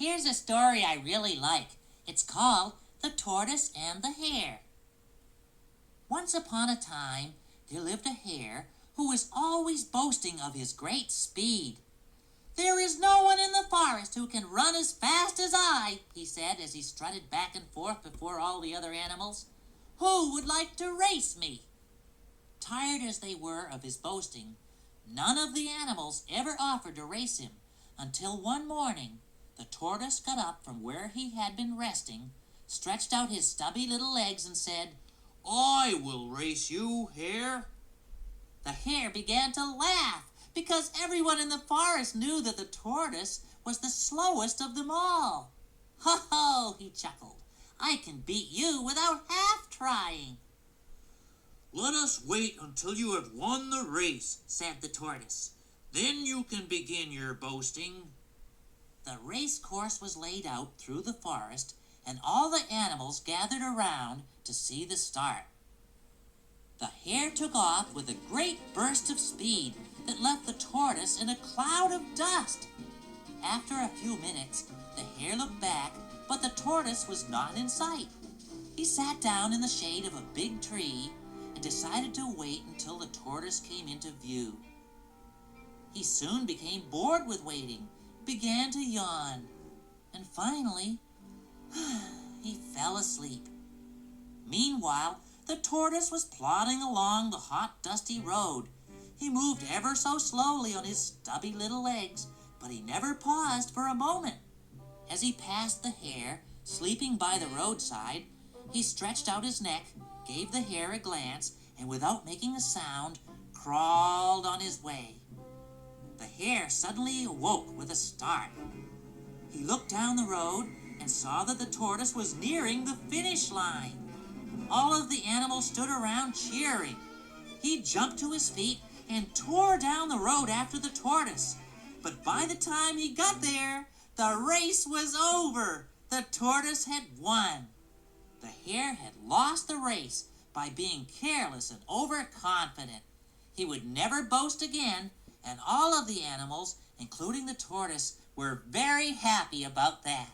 Here's a story I really like. It's called The Tortoise and the Hare. Once upon a time, there lived a hare who was always boasting of his great speed. "There is no one in the forest who can run as fast as I," he said as he strutted back and forth before all the other animals. "Who would like to race me?" Tired as they were of his boasting, none of the animals ever offered to race him until one morning the tortoise got up from where he had been resting, stretched out his stubby little legs and said, "I will race you, Hare." The hare began to laugh because everyone in the forest knew that the tortoise was the slowest of them all. "Ho, ho," he chuckled. "I can beat you without half trying." "Let us wait until you have won the race," said the tortoise. "Then you can begin your boasting." The race course was laid out through the forest, and all the animals gathered around to see the start. The hare took off with a great burst of speed that left the tortoise in a cloud of dust. After a few minutes, the hare looked back, but the tortoise was not in sight. He sat down in the shade of a big tree and decided to wait until the tortoise came into view. He soon became bored with waiting, began to yawn, and finally, he fell asleep. Meanwhile, the tortoise was plodding along the hot, dusty road. He moved ever so slowly on his stubby little legs, but he never paused for a moment. As he passed the hare, sleeping by the roadside, he stretched out his neck, gave the hare a glance, and without making a sound, crawled on his way. The hare suddenly awoke with a start. He looked down the road and saw that the tortoise was nearing the finish line. All of the animals stood around cheering. He jumped to his feet and tore down the road after the tortoise. But by the time he got there, the race was over. The tortoise had won. The hare had lost the race by being careless and overconfident. He would never boast again, and all of the animals, including the tortoise, were very happy about that.